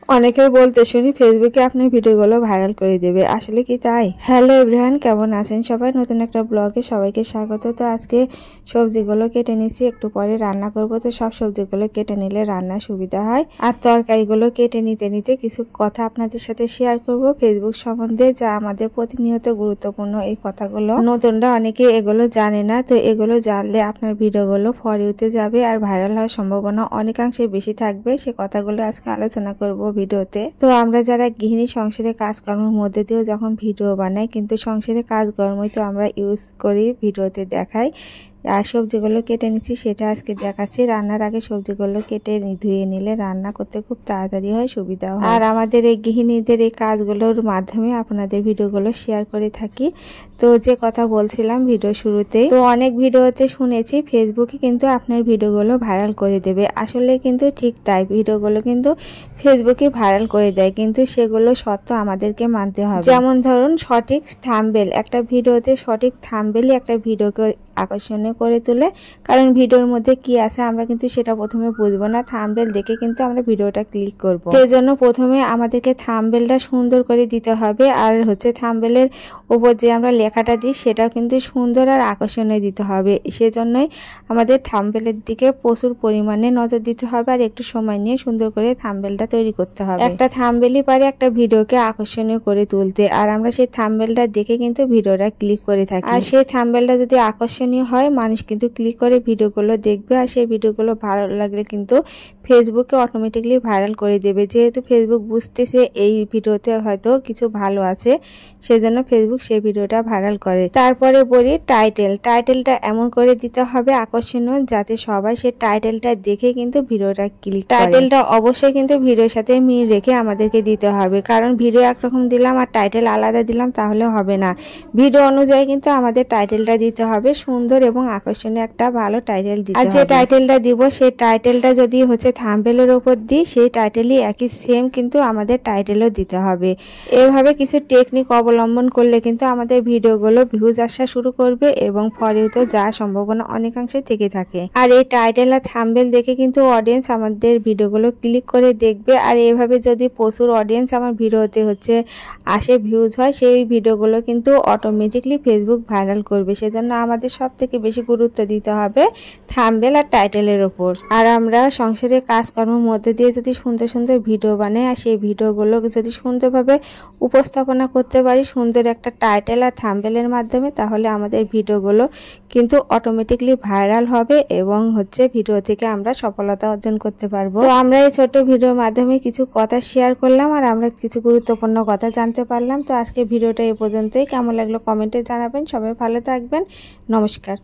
অনেকের বলতে শুনি ফেসবুকে আপনার ভিডিওগুলো ভাইরাল করে দেবে, আসলে কি তাই? হ্যালো এভরিওয়ান, কেমন আছেন সবাই? নতুন একটা ব্লগে সবাইকে স্বাগত। তো আজকে সবজিগুলো কেটে নিচ্ছি, একটু পরে রান্না করব। তো সব সবজিগুলো কেটে নিলে রান্নার সুবিধা হয়। আর তরকারিগুলো কেটে নিতে নিতে কিছু কথা আপনাদের সাথে শেয়ার করব ফেসবুক সম্বন্ধে, যা আমাদের প্রতিনিয়ত গুরুত্বপূর্ণ। এই কথাগুলো নতুনরা অনেকে এগুলো জানে না, তো এগুলো জানলে আপনার ভিডিওগুলো ফর ইউতে যাবে আর ভাইরাল হওয়ার সম্ভাবনা অনেকাংশে বেশি থাকবে। সে কথাগুলো আজকে আলোচনা করব ভিডিওতে। তো আমরা যারা গৃহিণী সংসারে কাজকর্মের মধ্যে দিয়েও যখন ভিডিও বানাই, কিন্তু সংসারে কাজকর্মই তো আমরা ইউজ করি, ভিডিওতে দেখাই। আর সবজিগুলো কেটে নিচ্ছি সেটা আজকে দেখাচ্ছি। রান্নার আগে সবজিগুলো কেটে ধুয়ে নিলে রান্না করতে খুব তাড়াতাড়ি হয়, সুবিধা হয়। আর আমাদের এই গৃহিণীদের এই কাজগুলোর মাধ্যমে আপনাদের ভিডিওগুলো শেয়ার করে থাকি। তো যে কথা বলছিলাম ভিডিও শুরুতেই, তো অনেক ভিডিওতে শুনেছি ফেসবুকে কিন্তু আপনার ভিডিওগুলো ভাইরাল করে দেবে। আসলে কিন্তু ঠিক তাই, ভিডিওগুলো কিন্তু ফেসবুকে ভাইরাল করে দেয়, কিন্তু সেগুলো সত্য আমাদেরকে মানতে হবে। যেমন ধরুন সঠিক থাম্বনেল, একটা ভিডিওতে সঠিক থাম্বনেলই একটা ভিডিওকে আকর্ষণীয় করে তোলে। কারণ ভিডিওর মধ্যে কি আছে আমরা কিন্তু সেটা প্রথমে বুঝবো না, থাম্বনেল দেখে কিন্তু আমরা ভিডিওটা ক্লিক করব। সেই জন্য প্রথমে আমাদেরকে থাম্বনেলটা সুন্দর করে দিতে হবে। আর থাম্বনেলের উপর যে আমরা লেখাটা দিই সেটাও কিন্তু সুন্দর আর আকর্ষণীয় দিতে হবে। সেজন্যই আমাদের থাম্বনেলের দিকে প্রচুর পরিমাণে নজর দিতে হবে আর একটু সময় নিয়ে সুন্দর করে থাম্বনেলটা তৈরি করতে হবে। একটা থাম্বনেলই পারে একটা ভিডিওকে আকর্ষণীয় করে তুলতে, আর আমরা সেই থাম্বনেলটা দেখে কিন্তু ভিডিওটা ক্লিক করে থাকি। আর সেই থাম্বনেলটা যদি আকর্ষণীয় হয়, মানুষ কিন্তু ক্লিক করে ভিডিওগুলো দেখবে। আর সেই ভিডিওগুলো ভালো লাগলে কিন্তু ফেসবুকে অটোমেটিকলি ভাইরাল করে দেবে। যেহেতু ফেসবুক বুঝতেছে এই ভিডিওতে হয়তো কিছু ভালো আছে, সেজন্য ফেসবুক সেই ভিডিওটা ভাইরাল করে। তারপরে বলি টাইটেলটা এমন করে দিতে হবে আকর্ষণীয়, যাতে সবাই সেই টাইটেলটা দেখে কিন্তু ভিডিওটা ক্লিক করে। টাইটেলটা অবশ্যই কিন্তু ভিডিওর সাথে মিল রেখে আমাদেরকে দিতে হবে, কারণ ভিডিও একরকম দিলাম আর টাইটেল আলাদা দিলাম তাহলে হবে না। ভিডিও অনুযায়ী কিন্তু আমাদের টাইটেলটা দিতে হবে, সুন্দর এবং আকর্ষণীয় একটা ভালো টাইটেল দিতে হবে। আর যে টাইটেলটা দিব সেই টাইটেলটা যদি থাম্বনেলের উপর দিই, সেই টাইটেলই একই সেম কিন্তু আমাদের টাইটেলও দিতে হবে। এভাবে কিছু টেকনিক অবলম্বন করলে কিন্তু আমাদের ভিডিওগুলো ভিউজ আসা শুরু করবে এবং ফর ইউতে যাওয়ার সম্ভাবনা অনেকাংশে থেকে থাকে। আর এই টাইটেল আর থাম্বনেল দেখে কিন্তু অডিয়েন্স আমাদের ভিডিওগুলো ক্লিক করে দেখবে। আর এভাবে যদি প্রচুর অডিয়েন্স আমার ভিডিওতে আসে, ভিউজ হয়, সেই ভিডিওগুলো কিন্তু অটোমেটিকলি ফেসবুক ভাইরাল করবে। সেজন্য আমাদের সব থেকে বেশি গুরুত্ব দিতে হবে থাম্বনেল আর টাইটেলের উপর। আর আমরা সংসারে কাজকর্মের মধ্যে দিয়ে যদি সুন্দর সুন্দর ভিডিও বানাই আর সেই ভিডিওগুলো যদি সুন্দরভাবে উপস্থাপনা করতে পারি সুন্দর একটা টাইটেল আর থাম্বনেলের মাধ্যমে, তাহলে আমাদের ভিডিওগুলো কিন্তু অটোমেটিকলি ভাইরাল হবে এবং ভিডিও থেকে আমরা সফলতা অর্জন করতে পারবো। তো আমরা এই ছোট্ট ভিডিওর মাধ্যমে কিছু কথা শেয়ার করলাম আর আমরা কিছু গুরুত্বপূর্ণ কথা জানতে পারলাম। তো আজকে ভিডিওটা এই পর্যন্তই। কেমন লাগলো কমেন্টে জানাবেন। সবাই ভালো থাকবেন। নমস্কার।